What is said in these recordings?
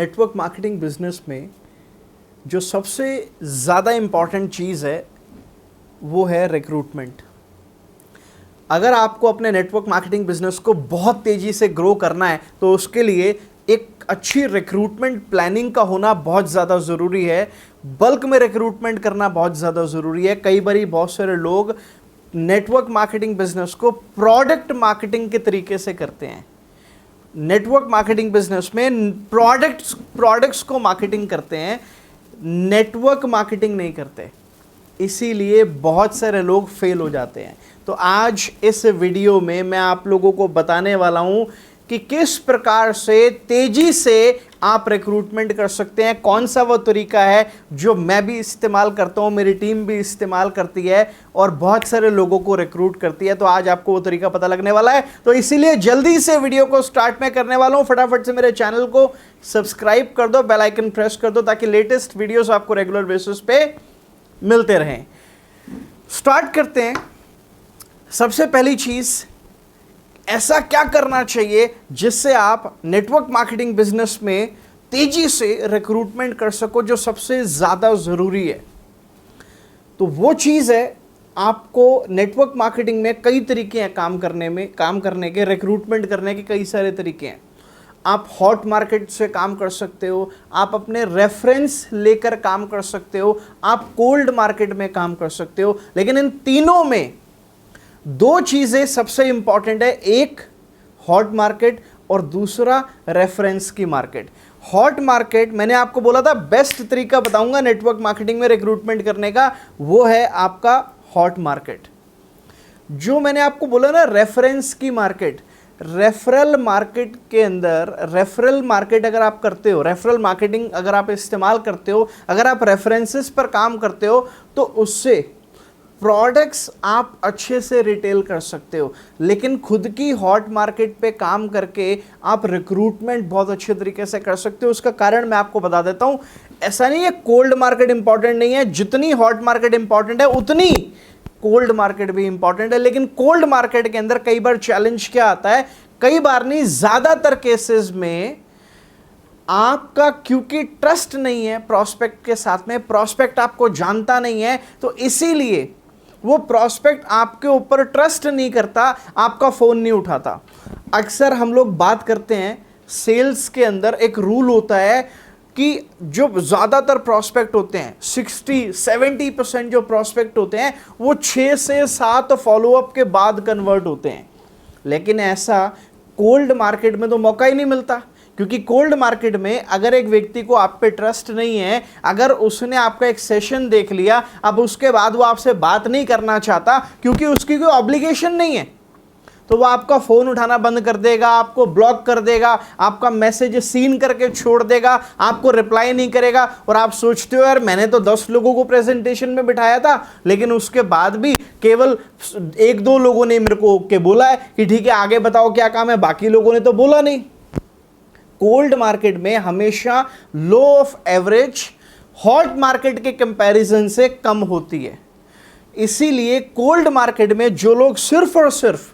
Network marketing business में जो सबसे ज़्यादा इम्पॉर्टेंट चीज़ है वो है रिक्रूटमेंट। अगर आपको अपने नेटवर्क मार्केटिंग बिजनेस को बहुत तेज़ी से ग्रो करना है तो उसके लिए एक अच्छी रिक्रूटमेंट प्लानिंग का होना बहुत ज़्यादा ज़रूरी है। बल्क में रिक्रूटमेंट करना बहुत ज़्यादा ज़रूरी है। कई बार बहुत सारे लोग नेटवर्क मार्केटिंग बिजनेस को प्रोडक्ट मार्केटिंग के तरीके से करते हैं। नेटवर्क मार्केटिंग बिजनेस में प्रोडक्ट्स को मार्केटिंग करते हैं, नेटवर्क मार्केटिंग नहीं करते, इसीलिए बहुत सारे लोग फेल हो जाते हैं। तो आज इस वीडियो में मैं आप लोगों को बताने वाला हूं कि किस प्रकार से तेजी से आप रिक्रूटमेंट कर सकते हैं, कौन सा वो तरीका है जो मैं भी इस्तेमाल करता हूं, मेरी टीम भी इस्तेमाल करती है और बहुत सारे लोगों को रिक्रूट करती है। तो आज आपको वो तरीका पता लगने वाला है, तो इसीलिए जल्दी से वीडियो को स्टार्ट में करने वाला हूं। फटाफट से मेरे चैनल को सब्सक्राइब कर दो, बेल आइकन प्रेस कर दो ताकि लेटेस्ट वीडियोस आपको रेगुलर बेसिस पे मिलते रहें। स्टार्ट करते हैं। सबसे पहली चीज, ऐसा क्या करना चाहिए जिससे आप नेटवर्क मार्केटिंग बिजनेस में तेजी से रिक्रूटमेंट कर सको, जो सबसे ज्यादा जरूरी है। तो वो चीज है, आपको नेटवर्क मार्केटिंग में कई तरीके हैं काम करने के, रिक्रूटमेंट करने के कई सारे तरीके हैं। आप हॉट मार्केट से काम कर सकते हो, आप अपने रेफरेंस लेकर काम कर सकते हो, आप कोल्ड मार्केट में काम कर सकते हो। लेकिन इन तीनों में दो चीजें सबसे इंपॉर्टेंट है, एक हॉट मार्केट और दूसरा रेफरेंस की मार्केट। हॉट मार्केट मैंने आपको बोला था बेस्ट तरीका बताऊंगा नेटवर्क मार्केटिंग में रिक्रूटमेंट करने का, वो है आपका हॉट मार्केट। जो मैंने आपको बोला ना रेफरेंस की मार्केट, रेफरल मार्केट के अंदर, रेफरल मार्केट अगर आप करते हो, रेफरल मार्केटिंग अगर आप इस्तेमाल करते हो, अगर आप रेफरेंसेस पर काम करते हो तो उससे प्रोडक्ट्स आप अच्छे से रिटेल कर सकते हो। लेकिन खुद की हॉट मार्केट पे काम करके आप रिक्रूटमेंट बहुत अच्छे तरीके से कर सकते हो। उसका कारण मैं आपको बता देता हूं। ऐसा नहीं है कोल्ड मार्केट इंपॉर्टेंट नहीं है, जितनी हॉट मार्केट इंपॉर्टेंट है उतनी कोल्ड मार्केट भी इंपॉर्टेंट है। लेकिन कोल्ड मार्केट के अंदर कई बार चैलेंज क्या आता है, कई बार नहीं ज्यादातर केसेस में आपका क्योंकि ट्रस्ट नहीं है प्रोस्पेक्ट के साथ में, प्रोस्पेक्ट आपको जानता नहीं है, तो इसीलिए वो प्रोस्पेक्ट आपके ऊपर ट्रस्ट नहीं करता, आपका फोन नहीं उठाता। अक्सर हम लोग बात करते हैं, सेल्स के अंदर एक रूल होता है कि जो ज़्यादातर प्रॉस्पेक्ट होते हैं 60-70% जो प्रॉस्पेक्ट होते हैं वो 6 से 7 फॉलोअप के बाद कन्वर्ट होते हैं। लेकिन ऐसा कोल्ड मार्केट में तो मौका ही नहीं मिलता, क्योंकि कोल्ड मार्केट में अगर एक व्यक्ति को आप पे ट्रस्ट नहीं है, अगर उसने आपका एक सेशन देख लिया, अब उसके बाद वो आपसे बात नहीं करना चाहता क्योंकि उसकी कोई ऑब्लिगेशन नहीं है, तो वो आपका फ़ोन उठाना बंद कर देगा, आपको ब्लॉक कर देगा, आपका मैसेज सीन करके छोड़ देगा, आपको रिप्लाई नहीं करेगा। और आप सोचते हो यार मैंने तो 10 लोगों को प्रेजेंटेशन में बिठाया था, लेकिन उसके बाद भी केवल 1-2 लोगों ने मेरे को ओके बोला है कि ठीक है आगे बताओ क्या काम है, बाकी लोगों ने तो बोला नहीं। कोल्ड मार्केट में हमेशा लो ऑफ एवरेज हॉट मार्केट के कंपैरिजन से कम होती है। इसीलिए कोल्ड मार्केट में जो लोग सिर्फ और सिर्फ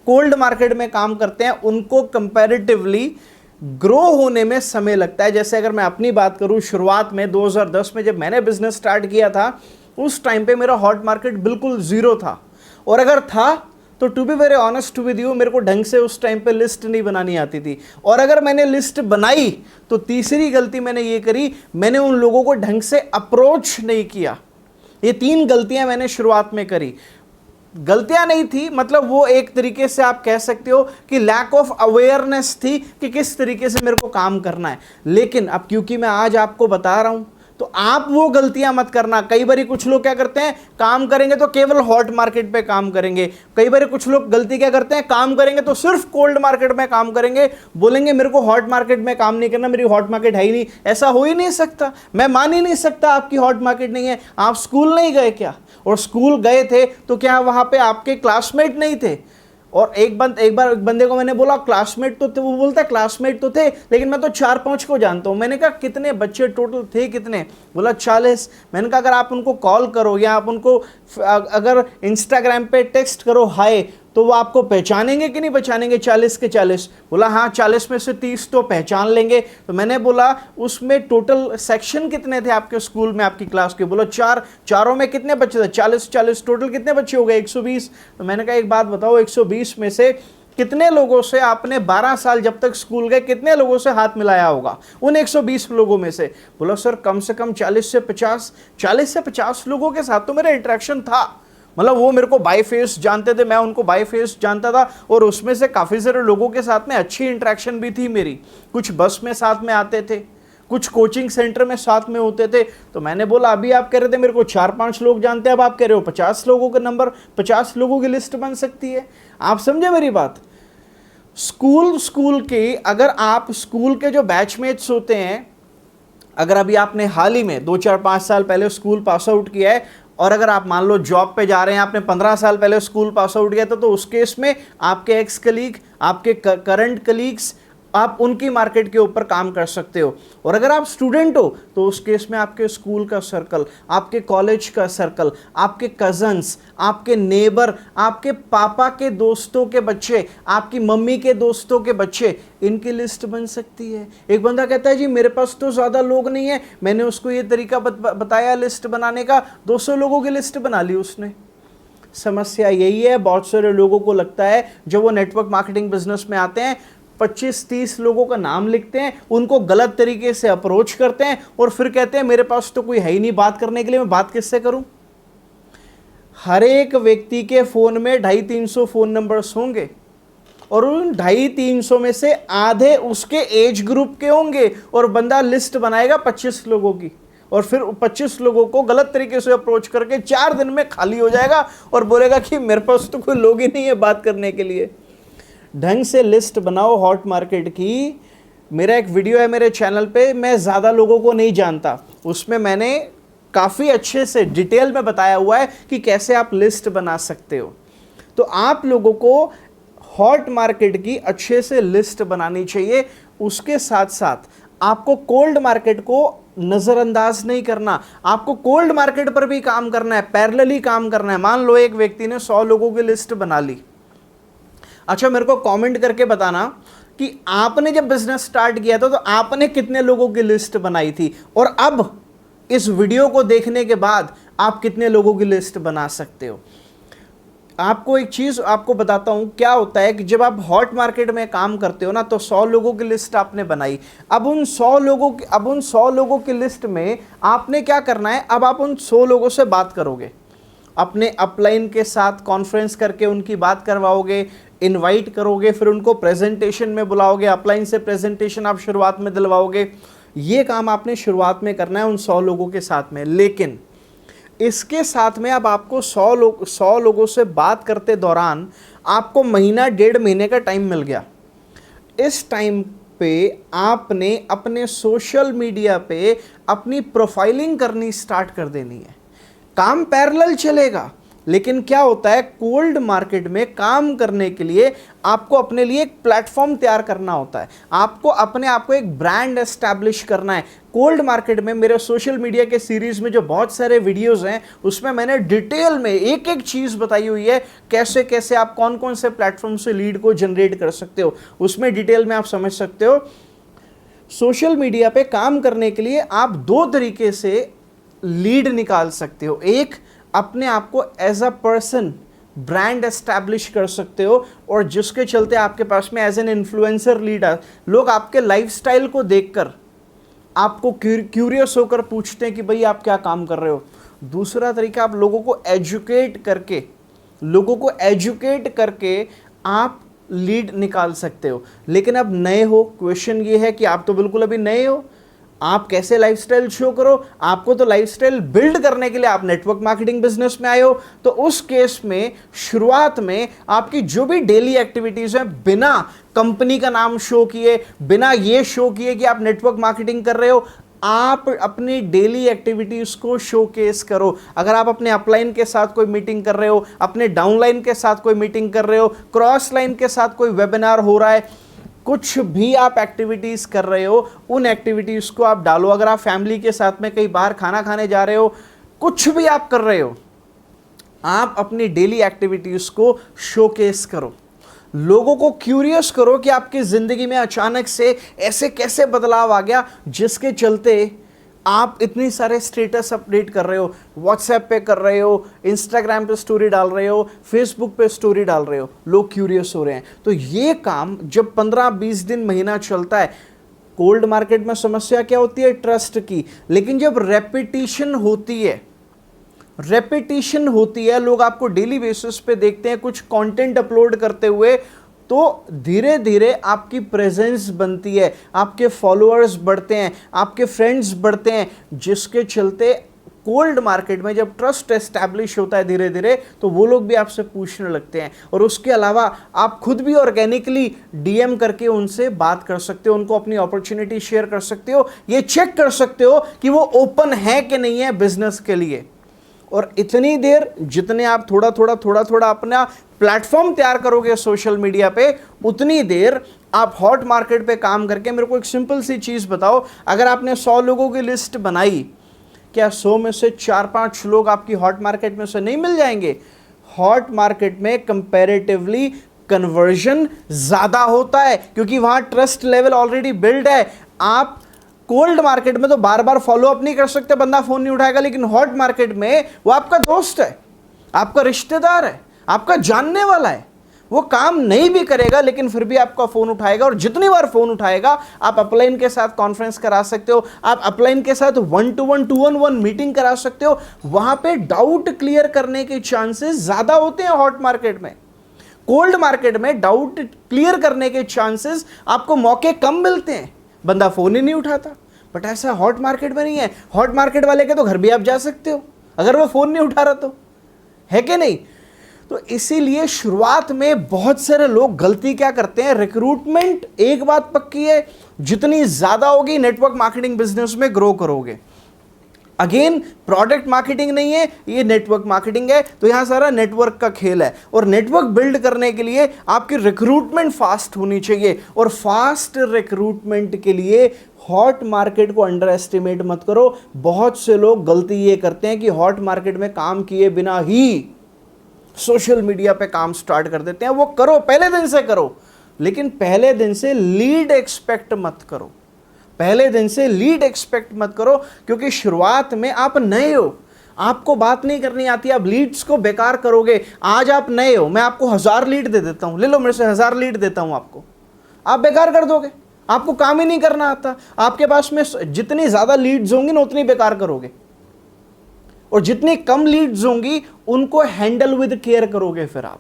कोल्ड मार्केट में काम करते हैं उनको कंपैरेटिवली ग्रो होने में समय लगता है। जैसे अगर मैं अपनी बात करूं, शुरुआत में 2010 में जब मैंने बिजनेस स्टार्ट किया था, उस टाइम पे मेरा हॉट मार्केट बिल्कुल जीरो था, और अगर था तो to be very honest with you, मेरे को ढंग से उस टाइम पे लिस्ट नहीं बनानी आती थी। और अगर मैंने लिस्ट बनाई तो तीसरी गलती मैंने ये करी, मैंने उन लोगों को ढंग से अप्रोच नहीं किया। ये 3 गलतियां मैंने शुरुआत में करी। गलतियां नहीं थी, मतलब वो एक तरीके से आप कह सकते हो कि लैक ऑफ अवेयरनेस थी कि किस तरीके से मेरे को काम करना है। लेकिन अब क्योंकि मैं आज आपको बता रहा हूं तो आप वो गलतियां मत करना। कई बार कुछ लोग क्या करते हैं, काम करेंगे तो केवल हॉट मार्केट पे काम करेंगे। कई बार कुछ लोग गलती क्या करते हैं, काम करेंगे तो सिर्फ कोल्ड मार्केट में काम करेंगे, बोलेंगे मेरे को हॉट मार्केट में काम नहीं करना, मेरी हॉट मार्केट है ही नहीं। ऐसा हो ही नहीं सकता, मैं मान ही नहीं सकता आपकी हॉट मार्केट नहीं है। आप स्कूल नहीं गए क्या? और स्कूल गए थे तो क्या वहां पे आपके क्लासमेट नहीं थे? और एक बार एक बंदे को मैंने बोला क्लासमेट तो थे, वो बोलता है क्लासमेट तो थे लेकिन मैं तो 4-5 को जानता हूं। मैंने कहा कितने बच्चे टोटल थे, कितने? बोला 40। मैंने कहा अगर आप उनको कॉल करो या आप उनको अगर इंस्टाग्राम पे टेक्स्ट करो हाय, तो वो आपको पहचानेंगे कि नहीं पहचानेंगे 40 के 40? बोला हाँ 40 में से 30 तो पहचान लेंगे। तो मैंने बोला उसमें टोटल सेक्शन कितने थे आपके स्कूल में, आपकी क्लास के? बोला 4, चारों में कितने बच्चे थे? 40 टोटल कितने बच्चे हो गए? 120। तो मैंने कहा एक बात बताओ, 120 में से कितने लोगों से आपने 12 साल जब तक स्कूल गए कितने लोगों से हाथ मिलाया होगा उन 120 लोगों में से? बोला सर कम से कम 40 से 50 लोगों के साथ तो मेरा इंटरेक्शन था। मतलब वो मेरे को बाय फेस जानते थे, मैं उनको बाय फेस जानता था, और उसमें से काफ़ी सारे लोगों के साथ में अच्छी इंटरेक्शन भी थी मेरी। कुछ बस में साथ में आते थे, कुछ कोचिंग सेंटर में साथ में होते थे। तो मैंने बोला अभी आप कह रहे थे मेरे को 4-5 लोग जानते हैं, अब आप कह रहे हो 50 लोगों का नंबर, 50 लोगों की लिस्ट बन सकती है। आप समझे मेरी बात? स्कूल के, अगर आप स्कूल के जो बैचमेट्स होते हैं, अगर अभी आपने हाल ही में 2-4-5 साल पहले स्कूल पास आउट किया है, और अगर आप मान लो जॉब पे जा रहे हैं, आपने 15 साल पहले स्कूल पास आउट किया था, तो उस केस में आपके एक्स कलीग, आपके करंट कलीग्स, आप उनकी मार्केट के ऊपर काम कर सकते हो। और अगर आप स्टूडेंट हो तो उस केस में आपके स्कूल का सर्कल, आपके कॉलेज का सर्कल, आपके कजन्स, आपके नेबर, आपके पापा के दोस्तों के बच्चे, आपकी मम्मी के दोस्तों के बच्चे, इनकी लिस्ट बन सकती है। एक बंदा कहता है जी मेरे पास तो ज़्यादा लोग नहीं है, मैंने उसको ये तरीका बताया लिस्ट बनाने का, 200 लोगों की लिस्ट बना ली उसने। समस्या यही है, बहुत सारे लोगों को लगता है जब वो नेटवर्क मार्केटिंग बिजनेस में आते हैं, 25-30 लोगों का नाम लिखते हैं, उनको गलत तरीके से अप्रोच करते हैं, और फिर कहते हैं मेरे पास तो कोई है ही नहीं बात करने के लिए, मैं बात किससे करूं? हर एक व्यक्ति के फोन में 250-300 फोन नंबर्स होंगे, और उन 250-300 में से आधे उसके एज ग्रुप के होंगे, और बंदा लिस्ट बनाएगा 25 लोगों की, और फिर 25 लोगों को गलत तरीके से अप्रोच करके 4 दिन में खाली हो जाएगा, और बोलेगा कि मेरे पास तो कोई लोग ही नहीं है बात करने के लिए। ढंग से लिस्ट बनाओ हॉट मार्केट की। मेरा एक वीडियो है मेरे चैनल पे, मैं ज़्यादा लोगों को नहीं जानता, उसमें मैंने काफ़ी अच्छे से डिटेल में बताया हुआ है कि कैसे आप लिस्ट बना सकते हो। तो आप लोगों को हॉट मार्केट की अच्छे से लिस्ट बनानी चाहिए। उसके साथ साथ आपको कोल्ड मार्केट को नज़रअंदाज नहीं करना, आपको कोल्ड मार्केट पर भी काम करना है, पैरेलली काम करना है। मान लो एक व्यक्ति ने 100 लोगों की लिस्ट बना ली। अच्छा, मेरे को कमेंट करके बताना कि आपने जब बिजनेस स्टार्ट किया था तो आपने कितने लोगों की लिस्ट बनाई थी, और अब इस वीडियो को देखने के बाद आप कितने लोगों की लिस्ट बना सकते हो। आपको एक चीज़ आपको बताता हूं, क्या होता है कि जब आप हॉट मार्केट में काम करते हो ना, तो 100 लोगों की लिस्ट आपने बनाई। अब उन 100 लोगों की लिस्ट में आपने क्या करना है? अब आप उन 100 लोगों से बात करोगे, अपने अपलाइन के साथ कॉन्फ्रेंस करके उनकी बात करवाओगे, इनवाइट करोगे, फिर उनको प्रेजेंटेशन में बुलाओगे, अपलाइन से प्रेजेंटेशन आप शुरुआत में दिलवाओगे। ये काम आपने शुरुआत में करना है उन 100 लोगों के साथ में। लेकिन इसके साथ में अब आपको 100 लोगों से बात करते दौरान आपको महीना 1.5 महीने का टाइम मिल गया। इस टाइम पे आपने अपने सोशल मीडिया पे अपनी प्रोफाइलिंग करनी स्टार्ट कर देनी है। काम पैरेलल चलेगा, लेकिन क्या होता है, कोल्ड मार्केट में काम करने के लिए आपको अपने लिए एक प्लेटफॉर्म तैयार करना होता है, आपको अपने आप को एक ब्रांड एस्टैब्लिश करना है। कोल्ड मार्केट में मेरे सोशल मीडिया के सीरीज में जो बहुत सारे वीडियोस हैं, उसमें मैंने डिटेल में एक एक चीज़ बताई हुई है, कैसे कैसे आप कौन कौन से प्लेटफॉर्म से लीड को जनरेट कर सकते हो। उसमें डिटेल में आप समझ सकते हो। सोशल मीडिया पे काम करने के लिए आप 2 तरीके से लीड निकाल सकते हो। एक, अपने आप को as a person brand establish कर सकते हो, और जिसके चलते आपके पास में एज एन इन्फ्लुएंसर लीडर लोग आपके लाइफस्टाइल को देखकर आपको क्यूरियस होकर पूछते हैं कि भाई आप क्या काम कर रहे हो। दूसरा तरीका, आप लोगों को एजुकेट करके आप लीड निकाल सकते हो। लेकिन अब नए हो, क्वेश्चन ये है कि आप तो बिल्कुल अभी नए हो, आप कैसे लाइफस्टाइल शो करो? आपको तो लाइफस्टाइल बिल्ड करने के लिए आप नेटवर्क मार्केटिंग बिजनेस में आए हो। तो उस केस में शुरुआत में आपकी जो भी डेली एक्टिविटीज हैं, बिना कंपनी का नाम शो किए, बिना ये शो किए कि आप नेटवर्क मार्केटिंग कर रहे हो, आप अपनी डेली एक्टिविटीज को शोकेस करो। अगर आप अपने अपलाइन के साथ कोई मीटिंग कर रहे हो, अपने डाउनलाइन के साथ कोई मीटिंग कर रहे हो, क्रॉस लाइन के साथ कोई वेबिनार हो रहा है, कुछ भी आप एक्टिविटीज़ कर रहे हो, उन एक्टिविटीज़ को आप डालो। अगर आप फैमिली के साथ में कहीं बाहर खाना खाने जा रहे हो, कुछ भी आप कर रहे हो, आप अपनी डेली एक्टिविटीज को शोकेस करो, लोगों को क्यूरियस करो कि आपकी जिंदगी में अचानक से ऐसे कैसे बदलाव आ गया जिसके चलते आप इतने सारे स्टेटस अपडेट कर रहे हो, व्हाट्सएप पे कर रहे हो, इंस्टाग्राम पे स्टोरी डाल रहे हो, फेसबुक पे स्टोरी डाल रहे हो, लोग क्यूरियस हो रहे हैं। तो ये काम जब 15-20 दिन, महीना चलता है, कोल्ड मार्केट में समस्या क्या होती है? ट्रस्ट की। लेकिन जब रेपिटेशन होती है, लोग आपको डेली बेसिस पे देखते हैं कुछ कंटेंट अपलोड करते हुए, तो धीरे धीरे आपकी प्रेजेंस बनती है, आपके फॉलोअर्स बढ़ते हैं, आपके फ्रेंड्स बढ़ते हैं, जिसके चलते कोल्ड मार्केट में जब ट्रस्ट एस्टैब्लिश होता है धीरे धीरे, तो वो लोग भी आपसे पूछने लगते हैं। और उसके अलावा आप खुद भी ऑर्गेनिकली डीएम करके उनसे बात कर सकते हो, उनको अपनी अपॉर्चुनिटी शेयर कर सकते हो, ये चेक कर सकते हो कि वो ओपन है कि नहीं है बिजनेस के लिए। और इतनी देर जितने आप थोड़ा थोड़ा अपना प्लेटफॉर्म तैयार करोगे सोशल मीडिया पे, उतनी देर आप हॉट मार्केट पे काम करके, मेरे को एक सिंपल सी चीज़ बताओ, अगर आपने 100 लोगों की लिस्ट बनाई, क्या 100 में से 4-5 लोग आपकी हॉट मार्केट में से नहीं मिल जाएंगे? हॉट मार्केट में कंपैरेटिवली कन्वर्जन ज़्यादा होता है क्योंकि वहाँ ट्रस्ट लेवल ऑलरेडी बिल्ड है। आप कोल्ड मार्केट में तो बार बार फॉलो अप नहीं कर सकते, बंदा फोन नहीं उठाएगा, लेकिन हॉट मार्केट में वो आपका दोस्त है, आपका रिश्तेदार है, आपका जानने वाला है, वो काम नहीं भी करेगा लेकिन फिर भी आपका फोन उठाएगा। और जितनी बार फोन उठाएगा, आप अपलाइन के साथ कॉन्फ्रेंस करा सकते हो, आप अपलाइन के साथ 1-to-1 2-on-1 मीटिंग करा सकते हो, वहां पे डाउट क्लियर करने के चांसेस ज्यादा होते हैं हॉट मार्केट में। कोल्ड मार्केट में डाउट क्लियर करने के चांसेस आपको मौके कम मिलते हैं, बंदा फोन ही नहीं उठाता। बट ऐसा हॉट मार्केट में नहीं है। हॉट मार्केट वाले के तो घर भी आप जा सकते हो अगर वो फोन नहीं उठा रहा तो, है कि नहीं? तो इसीलिए शुरुआत में बहुत सारे लोग गलती क्या करते हैं, रिक्रूटमेंट, एक बात पक्की है, जितनी ज्यादा होगी नेटवर्क मार्केटिंग बिजनेस में ग्रो करोगे। अगेन प्रोडक्ट मार्केटिंग नहीं है, ये नेटवर्क मार्केटिंग है, तो यहां सारा नेटवर्क का खेल है। और नेटवर्क बिल्ड करने के लिए आपकी रिक्रूटमेंट फास्ट होनी चाहिए, और फास्ट रिक्रूटमेंट के लिए हॉट मार्केट को अंडर एस्टिमेट मत करो। बहुत से लोग गलती ये करते हैं कि हॉट मार्केट में काम किए बिना ही सोशल मीडिया पे काम स्टार्ट कर देते हैं। वो करो, पहले दिन से करो, लेकिन पहले दिन से लीड एक्सपेक्ट मत करो, पहले दिन से लीड एक्सपेक्ट मत करो, क्योंकि शुरुआत में आप नए हो, आपको बात नहीं करनी आती, आप लीड्स को बेकार करोगे। आज आप नए हो, मैं आपको 1000 लीड दे देता हूं, ले लो मेरे से 1000 लीड देता हूं आपको, आप बेकार कर दोगे, आपको काम ही नहीं करना आता। आपके पास में जितनी ज्यादा लीड्स होंगी ना उतनी बेकार करोगे, और जितनी कम लीड्स होंगी उनको हैंडल विद केयर करोगे। फिर आप,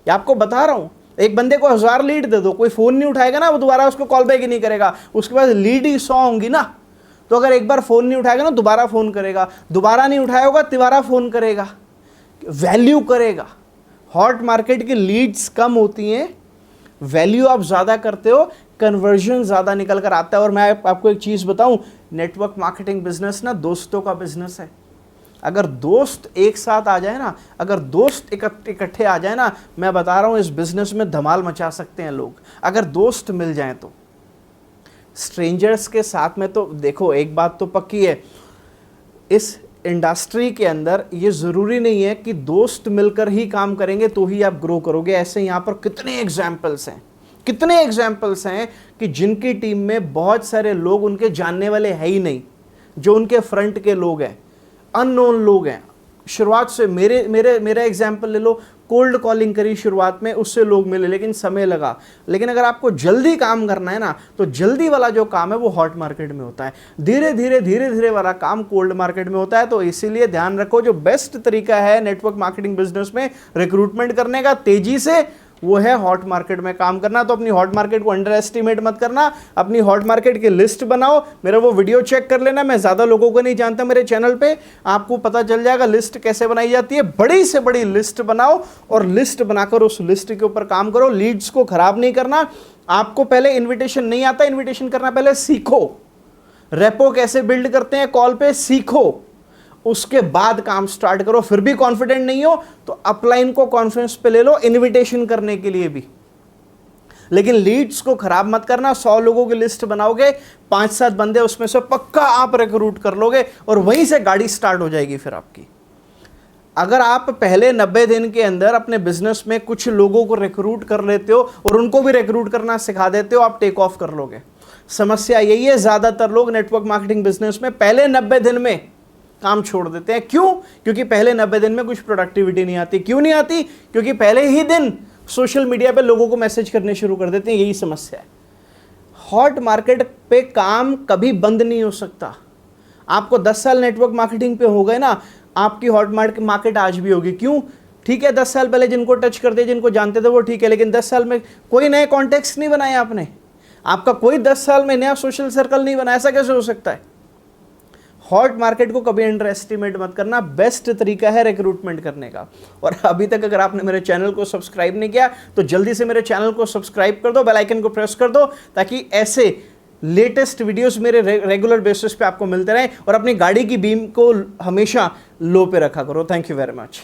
ये आपको बता रहा हूं, एक बंदे को 1000 लीड दे दो, कोई फोन नहीं उठाएगा ना, वो दोबारा उसको कॉल बैक ही नहीं करेगा। उसके पास लीड ही 100 होंगी ना, तो अगर एक बार फोन नहीं उठाएगा ना, दोबारा फोन करेगा, दोबारा नहीं उठाया होगा, तिबारा फोन करेगा, वैल्यू करेगा। हॉट मार्केट की लीड्स कम होती हैं, वैल्यू आप ज्यादा करते हो, कन्वर्जन ज्यादा निकल कर आता है। और मैं आपको एक चीज बताऊं, नेटवर्क मार्केटिंग बिजनेस ना दोस्तों का बिजनेस है। अगर दोस्त एक साथ आ जाए ना, अगर दोस्त इकट्ठे आ जाए ना, मैं बता रहा हूं इस बिजनेस में धमाल मचा सकते हैं लोग, अगर दोस्त मिल जाएं तो। स्ट्रेंजर्स के साथ में तो देखो, एक बात तो पक्की है, इस इंडस्ट्री के अंदर ये ज़रूरी नहीं है कि दोस्त मिलकर ही काम करेंगे तो ही आप ग्रो करोगे। ऐसे यहाँ पर कितने एग्जाम्पल्स हैं कि जिनकी टीम में बहुत सारे लोग उनके जानने वाले है ही नहीं, जो उनके फ्रंट के लोग हैं, अननोन लोग हैं। शुरुआत से मेरा एग्जाम्पल ले लो, कोल्ड कॉलिंग करी शुरुआत में, उससे लोग मिले, लेकिन समय लगा। लेकिन अगर आपको जल्दी काम करना है ना, तो जल्दी वाला जो काम है वो हॉट मार्केट में होता है, धीरे धीरे वाला काम कोल्ड मार्केट में होता है। तो इसीलिए ध्यान रखो, जो बेस्ट तरीका है नेटवर्क मार्केटिंग बिजनेस में रिक्रूटमेंट करने का तेजी से, वो है हॉट मार्केट में काम करना। तो अपनी हॉट मार्केट को अंडर एस्टिमेट मत करना, अपनी हॉट मार्केट की लिस्ट बनाओ। मेरा वो वीडियो चेक कर लेना, मैं ज़्यादा लोगों को नहीं जानता, मेरे चैनल पे आपको पता चल जाएगा लिस्ट कैसे बनाई जाती है। बड़ी से बड़ी लिस्ट बनाओ, और लिस्ट बनाकर उस लिस्ट के ऊपर काम करो। लीड्स को खराब नहीं करना। आपको पहले इन्विटेशन नहीं आता, इन्विटेशन करना पहले सीखो, रेपो कैसे बिल्ड करते हैं कॉल पे सीखो, उसके बाद काम स्टार्ट करो। फिर भी कॉन्फिडेंट नहीं हो तो अपलाइन को कॉन्फ्रेंस पे ले लो इनविटेशन करने के लिए भी, लेकिन लीड्स को खराब मत करना। 100 लोगों की लिस्ट बनाओगे, 5-7 बंदे उसमें से पक्का आप रिक्रूट कर लोगे, और वहीं से गाड़ी स्टार्ट हो जाएगी फिर आपकी। अगर आप पहले 90 दिन के अंदर अपने बिजनेस में कुछ लोगों को रिक्रूट कर लेते हो और उनको भी रिक्रूट करना सिखा देते हो, आप टेक ऑफ कर लोगे। समस्या यही है, ज्यादातर लोग नेटवर्क मार्केटिंग बिजनेस में पहले 90 दिन में काम छोड़ देते हैं। क्यों? क्योंकि पहले 90 दिन में कुछ प्रोडक्टिविटी नहीं आती। क्यों नहीं आती? क्योंकि पहले ही दिन सोशल मीडिया पे लोगों को मैसेज करने शुरू कर देते हैं। यही समस्या है। हॉट मार्केट पे काम कभी बंद नहीं हो सकता। आपको 10 साल नेटवर्क मार्केटिंग पे हो गए ना, आपकी हॉट मार्केट आज भी होगी। क्यों? ठीक है, 10 साल पहले जिनको टच करते, जिनको जानते थे वो ठीक है, लेकिन 10 साल में कोई नए कॉन्टेक्स्ट नहीं बनाए आपने। आपका कोई 10 साल में नया सोशल सर्कल नहीं बना। ऐसा कैसे हो सकता है? हॉट मार्केट को कभी अंडर एस्टिमेट मत करना। बेस्ट तरीका है रिक्रूटमेंट करने का। और अभी तक अगर आपने मेरे चैनल को सब्सक्राइब नहीं किया तो जल्दी से मेरे चैनल को सब्सक्राइब कर दो, बेल आइकन को प्रेस कर दो, ताकि ऐसे लेटेस्ट वीडियोस मेरे रेगुलर बेसिस पे आपको मिलते रहें। और अपनी गाड़ी की बीम को हमेशा लो पे रखा करो। Thank you very much.